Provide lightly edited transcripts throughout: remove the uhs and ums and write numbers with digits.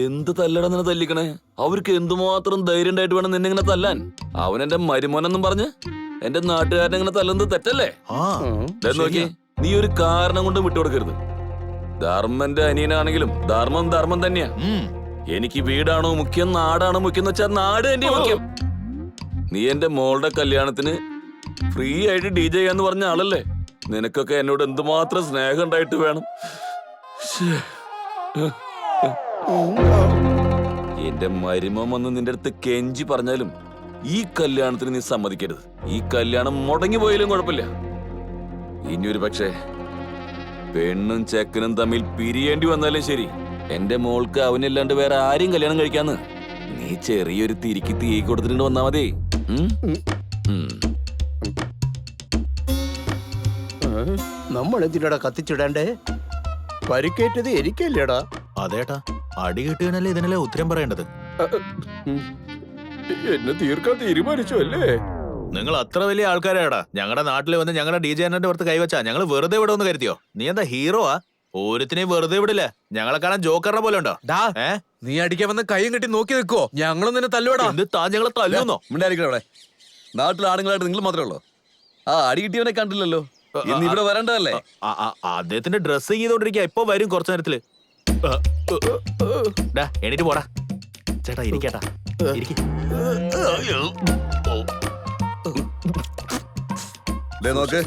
എന്ത് തല്ലട നിന്നെ തല്ലിക്കണേ? അവർക്ക് എന്തുമാത്രം ധൈര്യം ഉണ്ടായിട്ട് വേണം നിന്നെ ഇങ്ങനെ തല്ലാൻ? അവൻ എന്റെ മരുമോനെന്നും പറഞ്ഞ് എന്റെ നാട്ടുകാരനെ ഇങ്ങനെ തല്ലുന്നത് തെറ്റല്ലേ? നോക്കി, നീ ഒരു കാരണം കൊണ്ട് വിട്ടുകൊടുക്കരുത്. ധർമ്മന്റെ അനിയനാണെങ്കിലും ധർമ്മം ധർമ്മം തന്നെയാ. എനിക്ക് വീടാണോ മുഖ്യം, നാടാണോ മുഖ്യം എന്ന് വെച്ചാൽ നാട് തന്നെയാ മുഖ്യം. നീ എന്റെ മോളുടെ കല്യാണത്തിന് ഫ്രീ ആയിട്ട് DJ എന്ന് പറഞ്ഞ ആളല്ലേ? നിനക്കൊക്കെ എന്നോട് എന്തുമാത്രം സ്നേഹം ഉണ്ടായിട്ട് വേണം. എന്റെ മരുമോൻ വന്ന് നിന്റെ അടുത്ത് കെഞ്ചി പറഞ്ഞാലും ഈ കല്യാണത്തിന് നീ സമ്മതിക്കരുത്. ഈ കല്യാണം മുടങ്ങി പോയാലും കുഴപ്പമില്ല. ഇനിയൊരു പക്ഷേ പെണ്ണും ചെക്കനും തമ്മിൽ പിരിയേണ്ടി വന്നാലും ശരി, എന്റെ മോൾക്ക് അവനില്ലാണ്ട് വേറെ ആരെയും കല്യാണം കഴിക്കാന്ന് നീ ചെറിയൊരു തിരിക്ക് തീ കൊടുത്തിട്ട് വന്നാ മതി. നമ്മൾ എന്തിനാടാ കത്തിച്ചിടണ്ടേ? പരിക്കേറ്റത് എനിക്കല്ലേടാ. അതേട്ടാ, അടി കിട്ടിയനല്ലേ ഇതിനല്ലേ ഉത്തരം പറയേണ്ടത്. എന്നെ തീർക്കാൻ തീരുമാനിച്ചു അല്ലേ? നിങ്ങൾ അത്ര വലിയ ആൾക്കാരാടാ. ഞങ്ങളുടെ നാട്ടിൽ വന്ന് ഞങ്ങളുടെ DJ അണ്ണന്റെ പുറത്ത് കൈവച്ചാ ഞങ്ങൾ വെറുതെ വിടുമെന്ന് കരുതിയോ? നീ എന്താ ഹീറോ ആ? ഓരോത്തിനെയും വെറുതെ വിടില്ല. ഞങ്ങളെ കാണാൻ ജോക്കറിനെ പോലെ ഉണ്ടോ? നീ അടിക്കാൻ വന്ന് കൈയും കെട്ടി നോക്കി നിൽക്കോ? ഞങ്ങളും നിന്നെ തല്ലുവാടാ. എന്ത് താൻ ഞങ്ങളെ തല്ലുന്നോ? അവിടെ നാട്ടിൽ ആണുങ്ങളായിട്ട് നിങ്ങൾ മാത്രമേ ഉള്ളൂ. ആ അടി കിട്ടിയവനെ കണ്ടില്ലല്ലോ. ഇന്ന് ഇവിടെ വരണ്ടതല്ലേ? അദ്ദേഹത്തിന്റെ ഡ്രസ്സിങ് ചെയ്തോണ്ടിരിക്കാ. ഇപ്പൊ വരും കുറച്ചു നേരത്തില്. എണീറ്റ് പോടാ ചേട്ടാ. ഇരിക്കേട്ടാ, നോക്ക്,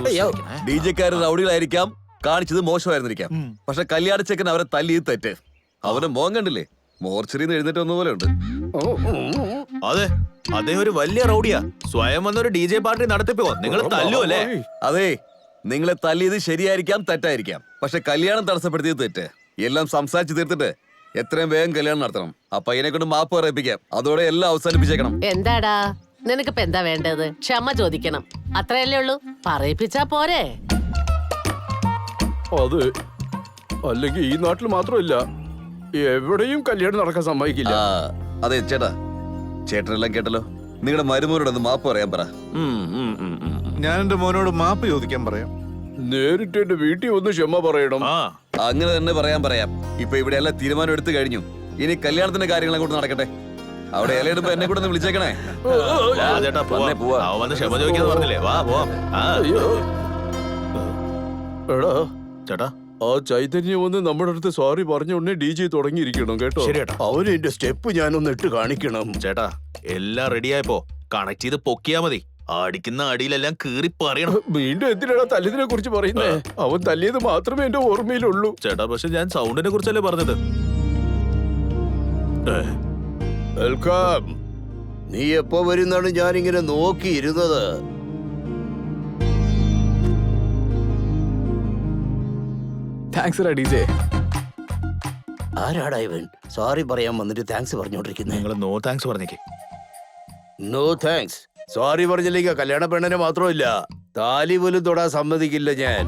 DJക്കാര് റൗഡികളായിരിക്കാം, കാണിച്ചത് മോശമായിരുന്നിരിക്കാം. പക്ഷെ കല്യാണിച്ചക്കൻ അവരെ തല്ലിയത് തെറ്റ്. അവന്റെ മോൻ കണ്ടില്ലേ? മോർച്ചറിന്ന് എഴുന്നേറ്റ് വന്ന പോലെ ഉണ്ട്. അതെ, അദ്ദേഹം ഒരു വലിയ റൗഡിയാ. സ്വയം വന്നൊരു DJ പാർട്ടി നടത്തിപ്പോ നിങ്ങൾ തല്ലുവല്ലേ? അതെ, നിങ്ങളെ തല്ലിയത് ശരിയായിരിക്കാം, തെറ്റായിരിക്കാം. പക്ഷെ കല്യാണം തടസ്സപ്പെടുത്തിയത് തെറ്റ്. എല്ലാം സംസാരിച്ച് തീർത്തിട്ട് എത്രയും വേഗം കല്യാണം നടത്തണം. ആ പയ്യനെ കൊണ്ട് മാപ്പ് പറയിപ്പിക്കാം. അതോടെ എല്ലാം അവസാനിപ്പിച്ചേക്കണം. എന്താടാ നിനക്കിപ്പോ എന്താ വേണ്ടത്? ക്ഷമ ചോദിക്കണം, അത്രയല്ലേ ഉള്ളൂ. പറയിപ്പിച്ചാ പോരെ? അത് അല്ലെങ്കിൽ ഈ നാട്ടിൽ മാത്രമല്ല, എവിടെയും കല്യാണം നടക്കാൻ സമ്മതിക്കില്ല. അതെ ചേട്ടാ, ചേട്ടനെല്ലാം കേട്ടല്ലോ. നിങ്ങളുടെ മരുമോനോടൊന്ന് മാപ്പ് പറയാൻ പറ. ഞാൻ എന്റെ മോനോട് മാപ്പ് ചോദിക്കാൻ പറയാം. നേരിട്ട് എന്റെ വീട്ടിൽ ഒന്ന് ക്ഷമ പറയണം. അങ്ങനെ തന്നെ പറയാം. ഇപ്പൊ ഇവിടെ എല്ലാം തീരുമാനം എടുത്തു കഴിഞ്ഞു. ഇനി കല്യാണത്തിന്റെ കാര്യങ്ങളെ കൊണ്ട് നടക്കട്ടെ. അവിടെ ഇലയിടുമ്പോ എന്നെ കൂടെ ഒന്ന് വിളിച്ചേക്കണേ. ക്ഷമ ചോദിക്കാന്ന് പറഞ്ഞില്ലേ? വാ പോവാം. എടാ ചേട്ടാ, ആ ചൈതന്യം വന്ന് നമ്മുടെ അടുത്ത് സോറി പറഞ്ഞ ഉടനെ DJ തുടങ്ങിയിരിക്കണം കേട്ടോ. അവന് എന്റെ സ്റ്റെപ്പ് ഞാനൊന്ന് ഇട്ട് കാണിക്കണം. ചേട്ടാ, എല്ലാം റെഡിയായപ്പോ കണക്ട് ചെയ്ത് പൊക്കിയാ മതി. അടിക്കുന്ന അടിയിലെല്ലാം കീറി പറയണം. വീണ്ടും എന്തിനാ തല്ലിയതിനെ കുറിച്ച് പറയുന്നേ? അവൻ തല്ലിയത് മാത്രമേ എന്റെ ഓർമ്മയിലുള്ളൂ. ചേട്ടാ, പക്ഷെ ഞാൻ സൗണ്ടിനെ കുറിച്ചല്ലേ പറഞ്ഞത്. വെൽക്കം. നീ എപ്പോ വരുന്നാണ് ഞാനിങ്ങനെ നോക്കിയിരുന്നത്? ആരാടാ ഇവൻ? സോറി പറയാൻ വന്നിട്ട് താങ്ക്സ് പറഞ്ഞോണ്ടിരിക്കുന്നത്. നിങ്ങൾ നോ താങ്ക്സ് പറഞ്ഞേക്ക്. No thanks. സോറി പറഞ്ഞില്ലെങ്കിൽ കല്യാണ പെണ്ണിനെ മാത്രമല്ല, താലി പോലും തൊടാൻ സമ്മതിക്കില്ല ഞാൻ.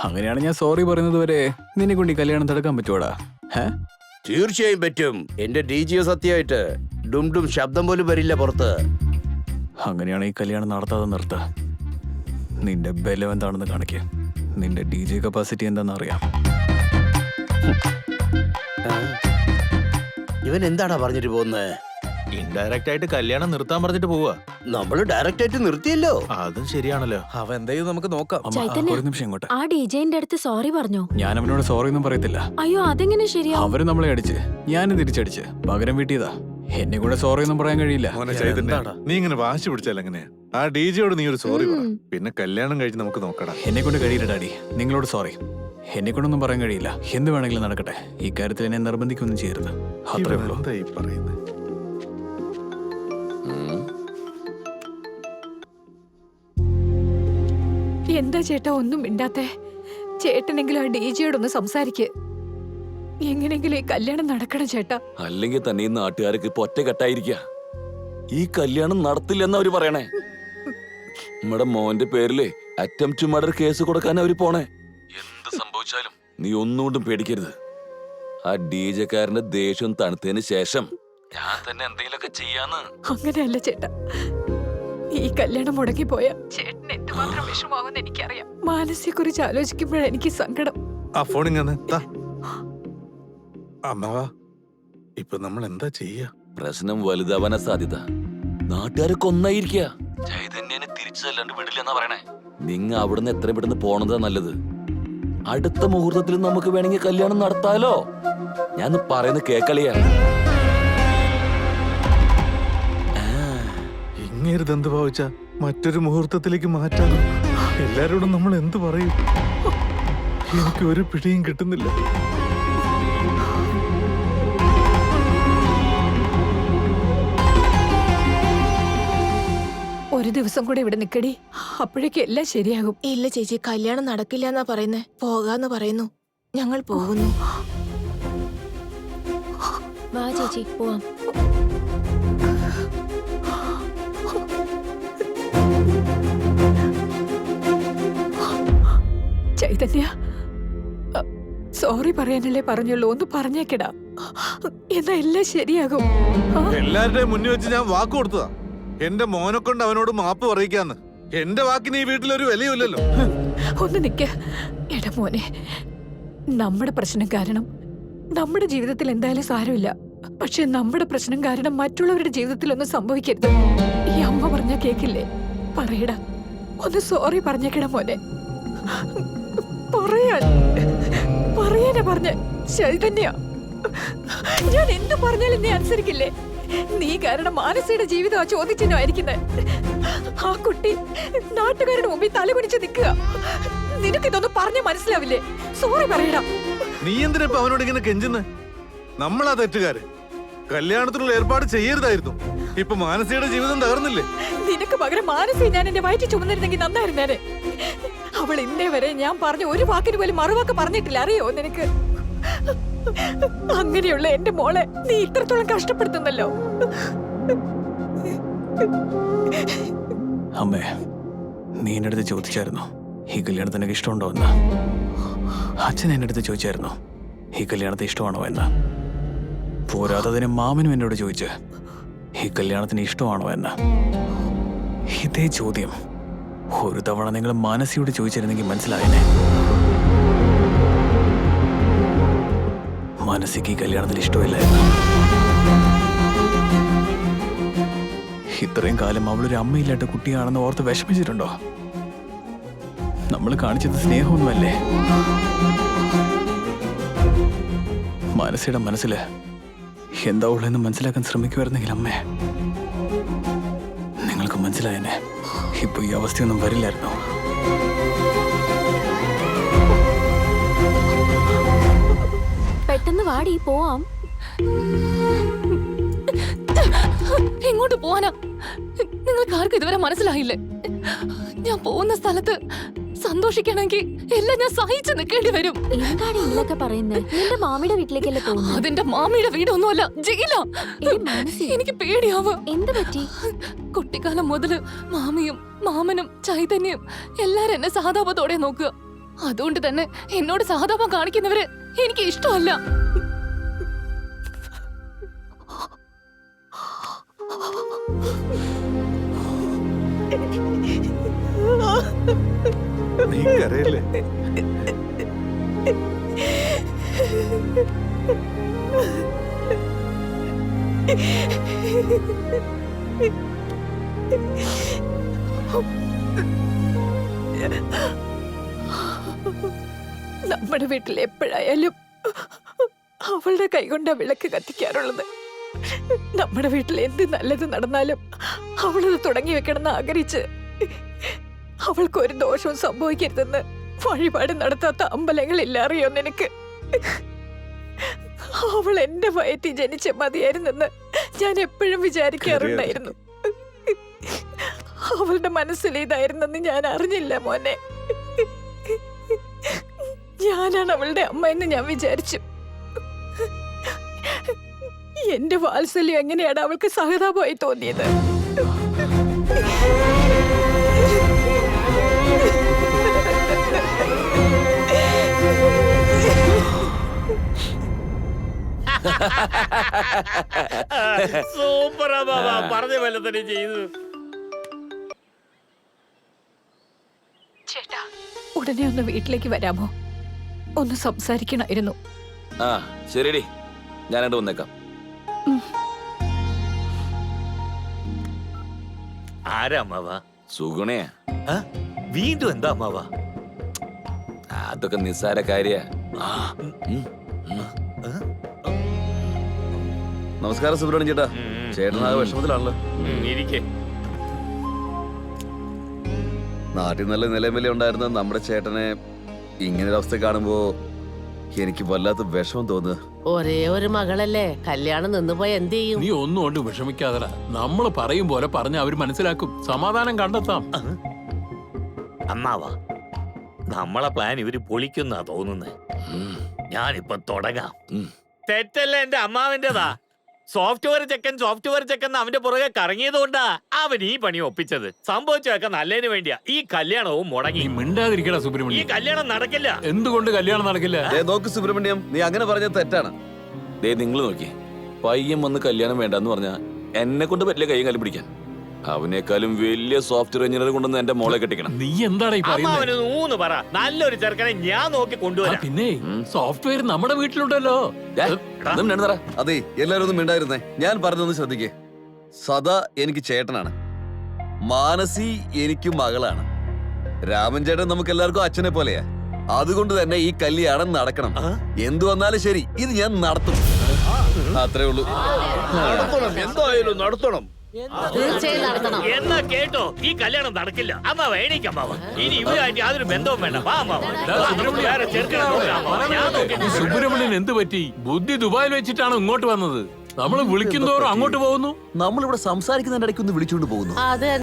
അങ്ങനെയാണ് ഞാൻ സോറി പറയുന്നത് വരെ നിന്നെ കൊണ്ട് ഈ കല്യാണം തടുക്കാൻ പറ്റുവാടാ? തീർച്ചയായും പറ്റും. എന്റെ DJ സത്യമായിട്ട് ഡും ശബ്ദം പോലും വരില്ല പുറത്ത്. അങ്ങനെയാണ് ഈ കല്യാണം നടത്താതെ നിർത്ത. നിന്റെ ബലം എന്താണെന്ന് കാണിക്ക. നിന്റെ DJ കപ്പാസിറ്റി എന്താണെന്ന് അറിയാം. ഇവൻ എന്താടാ പറഞ്ഞിട്ട് പോകുന്നത്? ഇൻഡയറക്റ്റ് ആയിട്ട് കല്യാണം നിർത്താൻ പറഞ്ഞിട്ട് പോവാ. നമ്മള് ഡയറക്റ്റ് ആയിട്ട് നിർത്തിയല്ലോ. അതും ശരിയാണല്ലോ. അവ എന്തായാലും നമുക്ക് നോക്കാം. ഒരു നിമിഷം ഇങ്ങോട്ട്. ആ DJന്റെ അടുത്ത് സോറി പറഞ്ഞോ? ഞാൻ അവനോട് സോറി ഒന്നും പറയത്തില്ല. അയ്യോ, അതെങ്ങനെ ശരിയാ? അവര് നമ്മളെ അടിച്ച്, ഞാനും തിരിച്ചടിച്ച് പകരം വീട്ടിയതാ. എന്നെ കൂടെ സോറി ഒന്നും പറയാൻ കഴിയില്ല. നീ ഇങ്ങനെ വാശി പിടിച്ചാൽ എങ്ങനെയാ? ആ DJയോട് നീ ഒരു സോറി പറ. പിന്നെ കല്യാണം കഴിച്ച് നമുക്ക് നോക്കടാ. എന്നെ കൊണ്ട് കഴിയില്ല ഡാഡി. നിങ്ങളോട് സോറി. എന്നെ കൊണ്ടൊന്നും പറയാൻ കഴിയില്ല. എന്ത് വേണമെങ്കിലും നടക്കട്ടെ. ഈ കാര്യത്തിൽ എന്നെ നിർബന്ധിക്കൊന്നും ചെയ്യരുത്. അത്രേ ഉള്ളൂ. എന്താ ചേട്ടാ ഒന്നും മിണ്ടാത്തെ? ചേട്ടനെങ്കിലും ആ DJയോടൊന്ന് സംസാരിക്ക്. എങ്ങനെങ്കിലും ഈ കല്യാണം നടക്കണം ചേട്ടാ. അല്ലെങ്കിൽ തന്നെ ഈ നാട്ടുകാർക്ക് ഇപ്പൊ ഒറ്റക്കെട്ടായിരിക്ക. ഈ കല്യാണം നടത്തില്ലെന്ന് അവര് പറയണേ. നമ്മുടെ മോന്റെ പേരില് അറ്റംപ്റ്റ് ടു മർഡർ കേസ് കൊടുക്കാൻ അവര് പോണേ. എന്ത് സംഭവിച്ചാലും നീ ഒന്നുകൊണ്ടും പേടിക്കരുത്. ആ DJക്കാരന്റെ ദേഷ്യം തണുത്തതിന് ശേഷം ഞാൻ തന്നെ എന്തെങ്കിലുമൊക്കെ ചെയ്യാന്ന്. അങ്ങനെയല്ല ചേട്ടാ, ഈ കല്യാണം മുടങ്ങിപ്പോയ ചേട്ടന് എന്തുമാത്രം വിഷമാവുമെന്ന് എനിക്കറിയാം. മാനസിയെ കുറിച്ച് ആലോചിക്കുമ്പോഴാണ് എനിക്ക് സങ്കടം. ആ ഫോണിങ്ങനെ അമ്മവാ, ഇപ്പൊ നമ്മൾ എന്താ ചെയ്യാ? പ്രശ്നം വലുതാവാനാ സാധ്യത. നാട്ടുകാരൊക്കെ ഒന്നായിരിക്കുക. ചൈതന്യനെ തിരിച്ചല്ലാണ്ട് വിടില്ലെന്നാ പറയണേ. നിങ്ങ അവിടുന്ന് എത്രയും പെട്ടെന്ന് പോണതാ നല്ലത്. അടുത്ത മുഹൂർത്തത്തിൽ നമുക്ക് വേണമെങ്കിൽ കല്യാണം നടത്താലോ? ഞാൻ പറയുന്നത് കേക്കളിയാ. ഇങ്ങേരുതെന്ത് ഭാവിച്ച മറ്റൊരു മുഹൂർത്തത്തിലേക്ക് മാറ്റാനോ? എല്ലാരോടും നമ്മൾ എന്ത് പറയും? എനിക്ക് ഒരു പിടിയും കിട്ടുന്നില്ല. ഒരു ദിവസം കൂടെ ഇവിടെ നിക്കടി, അപ്പോഴേക്കും എല്ലാം ശരിയാകും. ഇല്ല ചേച്ചി, കല്യാണം നടക്കില്ല എന്നാ പറയുന്നേ. പോകാന്ന് പറയുന്നു. ഞങ്ങൾ പോകുന്നു. വാ ചേച്ചി, പോവാം. ചൈതന്യ, സോറി പറയാനല്ലേ പറഞ്ഞുള്ളൂ. ഒന്ന് പറഞ്ഞേക്കടാ, എന്നാ എല്ലാം ശരിയാകും. എല്ലാവരുടെയും മുന്നിൽ വെച്ച് ഞാൻ വാക്ക് കൊടുത്തതാ. എന്റെ മോനെ കൊണ്ട് അവനോട് മാപ്പ് പറയിക്കാന്ന്. എന്റെ വാക്കിന് ഈ വീട്ടിലൊരു വിലയുമില്ലല്ലോ. ഒന്ന് നിക്ക. എടാ മോനെ, നമ്മുടെ പ്രശ്നം കാരണം നമ്മുടെ ജീവിതത്തിൽ എന്തായാലും സാരമില്ല. പക്ഷെ നമ്മുടെ പ്രശ്നം കാരണം മറ്റുള്ളവരുടെ ജീവിതത്തിൽ ഒന്നും സംഭവിക്കരുത്. ഈ അമ്മ പറഞ്ഞ കേക്കില്ലേ? പറയടാ, ഒന്ന് സോറി പറഞ്ഞേക്കടാ മോനെ. പറയാനാ പറഞ്ഞ ചൈതന്യ. ഞാൻ എന്ത് പറഞ്ഞാലും നീ അനുസരിക്കില്ലേ? നീ കാരണം മാനസിയുടെ ജീവിതം ആ ചോദിച്ചിനായിരിക്കുന്നത്. ആ കുട്ടി നാട്ടുകാരുടെ മുമ്പിൽ തലകുനിച്ച് നിൽക്കുക. നിനക്കിതൊന്നും പറഞ്ഞ മനസ്സിലാവില്ലേ? സോറി പറയടാ. നീ എന്തിനാ ഇപ്പൊ അവനോട് ഇങ്ങനെ കെഞ്ചുന്നത്? നമ്മളാ തെറ്റുകാര്. കല്യാണത്തിനുള്ള ഏർപ്പാട് ചെയ്യരുതായിരുന്നു. ഇപ്പൊ മാനസിയുടെ ജീവിതം തകർന്നില്ലേ? നിനക്ക് പകരം മാനസി ഞാൻ എന്റെ വയറ്റിൽ ചുമന്നിരുന്നെങ്കിൽ നന്നായിരുന്നേനെ. അവൾ ഇന്നേ വരെ ഞാൻ പറഞ്ഞ ഒരു വാക്കിന് പോലും മറുവാക്ക് പറഞ്ഞിട്ടില്ല, അറിയോ നിനക്ക്? അങ്ങനെയുള്ള എന്റെ മോളെ നീ ഇത്രത്തോളം കഷ്ടപ്പെടുത്തുന്നല്ലോ. അമ്മേ, നീ എന്റെ അടുത്ത് ചോദിച്ചായിരുന്നു ഈ കല്യാണത്തിന് എനിക്ക് ഇഷ്ടമുണ്ടോ എന്ന്. അച്ഛൻ എന്റെ അടുത്ത് ചോദിച്ചായിരുന്നു ഈ കല്യാണത്തെ ഇഷ്ടമാണോ എന്ന്. പോരാത്തതിന് മാമനും എന്നോട് ചോദിച്ച് ഈ കല്യാണത്തിന് ഇഷ്ടമാണോ എന്ന്. ഇതേ ചോദ്യം ഒരു തവണ നിങ്ങൾ മാനസിയോട് ചോദിച്ചിരുന്നെങ്കിൽ മനസ്സിലായേനെ. മാനസിക്ക് ഈ കല്യാണത്തിൽ ഇഷ്ടമില്ലായിരുന്നു. ഇത്രയും കാലം അവളൊരു അമ്മയില്ലാത്ത കുട്ടിയാണെന്ന് ഓർത്ത് വിഷമിച്ചിട്ടുണ്ടോ? നമ്മൾ കാണിച്ചത് സ്നേഹമൊന്നുമല്ലേ? മാനസിയുടെ മനസ്സില് എന്താ ഉള്ളതെന്ന് മനസ്സിലാക്കാൻ ശ്രമിക്കുമായിരുന്നെങ്കിൽ അമ്മേ, നിങ്ങൾക്ക് മനസ്സിലായെന്നെ. ഇപ്പൊ ഈ അവസ്ഥയൊന്നും വരില്ലായിരുന്നു. പെട്ടെന്ന് വാടി, പോവാം. എങ്ങോട്ട് പോവാനാ? നിങ്ങൾക്ക് ആർക്കും ഇതുവരെ മനസ്സിലായില്ലേ? ഞാൻ പോകുന്ന സ്ഥലത്ത് സന്തോഷിക്കണമെങ്കിൽ എല്ലാം ഞാൻ സഹിച്ചു നിൽക്കേണ്ടി വരും. എന്താണ് ഇല്ലൊക്കെ പറയുന്നത്? നിന്റെ മാമിയുടെ വീട്ടിലേക്കല്ലേ പോകുന്നത്? അതെന്റെ മാമിയുടെ വീടൊന്നുമല്ല, ജയിലാ. എനിക്ക് പേടിയാവ്. എന്ത് പറ്റി? കുട്ടിക്കാലം മുതല് മാമിയും മാമനും ചൈതന്യം എല്ലാരും എന്നെ സഹതാപത്തോടെ നോക്കുക. അതുകൊണ്ട് തന്നെ എന്നോട് സഹതാപം കാണിക്കുന്നവര് എനിക്ക് ഇഷ്ടമല്ല. നീ കരയല്ലേ? നമ്മുടെ വീട്ടിൽ എപ്പോഴായാലും അവളുടെ കൈകൊണ്ടാ വിളക്ക് കത്തിക്കാറുള്ളത്. നമ്മുടെ വീട്ടിൽ എന്ത് നല്ലത് നടന്നാലും അവളത് തുടങ്ങി വെക്കണമെന്ന് ആഗ്രഹിച്ച് അവൾക്ക് ഒരു ദോഷവും സംഭവിക്കരുതെന്ന് വഴിപാട് നടത്താത്ത അമ്പലങ്ങളില്ല, അറിയോ നിനക്ക്? അവൾ എന്റെ വയറ്റിൽ ജനിച്ച മതിയായിരുന്നെന്ന് ഞാൻ എപ്പോഴും വിചാരിക്കാറുണ്ടായിരുന്നു. അവളുടെ മനസ്സിൽ ഇതായിരുന്നെന്ന് ഞാൻ അറിഞ്ഞില്ല മോനെ. ഞാനാണ് അവളുടെ അമ്മ എന്ന് ഞാൻ വിചാരിച്ചു. എന്റെ വാത്സല്യം എങ്ങനെയാണ് അവൾക്ക് സഹതാപമായി തോന്നിയത്? സൂപ്പറാ ബാബാ, പറഞ്ഞ പോലെ തന്നെ ചെയ്തു. ഉടനെ ഒന്ന് വീട്ടിലേക്ക് വരാമോ? ഒന്ന് സംസാരിക്കണമായിരുന്നു. ആ ശരിയടി, ഞാനായിട്ട് വന്നേക്കാം. ആരാ അമ്മാവ? സുഗുണയാ. വീണ്ടും എന്താ അമ്മാവ? അതൊക്കെ നിസ്സാര കാര്യ. നമസ്കാരം സുബ്രഹ്മണ്യം ചേട്ടാ. ചേട്ടനാ വിഷമത്തിലാണല്ലോ. ഇരിക്കേ. നാട്ടിൽ നല്ല നിലവില ഉണ്ടായിരുന്ന നമ്മുടെ ചേട്ടനെ ഇങ്ങനെ ഒരു അവസ്ഥ കാണുമ്പോ എനിക്ക് വല്ലാത്ത വിഷമം തോന്നുക. ഒരേ ഒരു മകളല്ലേ, കല്യാണം നിന്നുപോയ എന്ത് ചെയ്യും? നീ ഒന്നും കൊണ്ട് വിഷമിക്കാതടാ. നമ്മള് പറയും പോലെ പറഞ്ഞ അവര് മനസ്സിലാക്കും. സമാധാനം കണ്ടെത്താം. അമ്മാവ, നമ്മളെ പ്ലാൻ ഇവര് പൊളിക്കുന്നാ തോന്നുന്നേ. ഞാനിപ്പൊ തുടങ്ങാം. തെറ്റല്ല എന്റെ അമ്മാവിന്റെതാ. സോഫ്റ്റ്വെയർ ചെക്കൻ അവന്റെ പുറകെ കറങ്ങിയത് കൊണ്ടാ അവൻ ഈ പണി ഒപ്പിച്ചത്. സംഭവിച്ചൊക്കെ നല്ലതിന് വേണ്ടിയാ. ഈ കല്യാണവും മുടങ്ങി. നീ മിണ്ടാതിരിക്കടാ ഈ സുബ്രഹ്മണ്യം. കല്യാണം നടക്കില്ല. എന്തുകൊണ്ട് കല്യാണം നടക്കില്ല? നോക്ക് സുബ്രഹ്മണ്യം, നീ അങ്ങനെ പറഞ്ഞത് തെറ്റാണ്. നിങ്ങൾ നോക്കി, പയ്യൻ വന്ന് കല്യാണം വേണ്ടെന്ന് പറഞ്ഞാ എന്നെ കൊണ്ട് പറ്റില്ല കൈയും കാലും പിടിക്കാൻ. അവനേക്കാളും വലിയ സോഫ്റ്റ്വെയർ എഞ്ചിനീയർ കൊണ്ടുവന്ന് എന്റെ മോളെ കെട്ടിക്കണം. നീ എന്താണ് ഈ പറയുന്നത്? അമ്മാവന് ഊന്ന് പറ. നല്ലൊരു ചെറുക്കനെ ഞാൻ നോക്കി കൊണ്ടുവരാം. പിന്നെ സോഫ്റ്റ്വെയർ നമ്മുടെ വീട്ടിലുണ്ടല്ലോ. അതെ, എല്ലാരും ഒന്നും മിണ്ടായിരുന്നേ. ഞാൻ പറഞ്ഞൊന്ന് ശ്രദ്ധിക്കേ. സദാ എനിക്ക് ചേട്ടനാണ്, മാനസി എനിക്ക് മകളാണ്, രാമൻ ചേട്ടൻ നമുക്ക് എല്ലാവർക്കും അച്ഛനെ പോലെയാ. അതുകൊണ്ട് തന്നെ ഈ കല്യാണം നടക്കണം. എന്തു വന്നാലും ശരി, ഇത് ഞാൻ നടത്തും. അത്രേ ഉള്ളൂ. നടത്തണം, എന്തായാലും നടത്തണം. തീർച്ചയായും നടത്തണം. എന്നാ കേട്ടോ, ഈ കല്യാണം നടക്കില്ല. അമ്മാവ എണീക്ക് അമ്മാവ. ഇനി ഇവരായിട്ട് യാതൊരു ബന്ധവും വേണ്ട. വാ അമ്മാവ. വേറെ ചെറുക്കനെ നോക്കാം അമ്മാവ. ഞാൻ നോക്കി. സുബ്രഹ്മണ്യൻ എന്ത് പറ്റി? ബുദ്ധി ദുബായിൽ വെച്ചിട്ടാണ് ഇങ്ങോട്ട് വന്നത്. നമ്മൾ വിളിക്കുന്നതോറും അങ്ങോട്ട് പോകുന്നു. നമ്മളിവിടെ സംസാരിക്കുന്നതിന്റെ ഇടയ്ക്ക് ഒന്ന് വിളിച്ചുകൊണ്ട് പോകുന്നു. അത്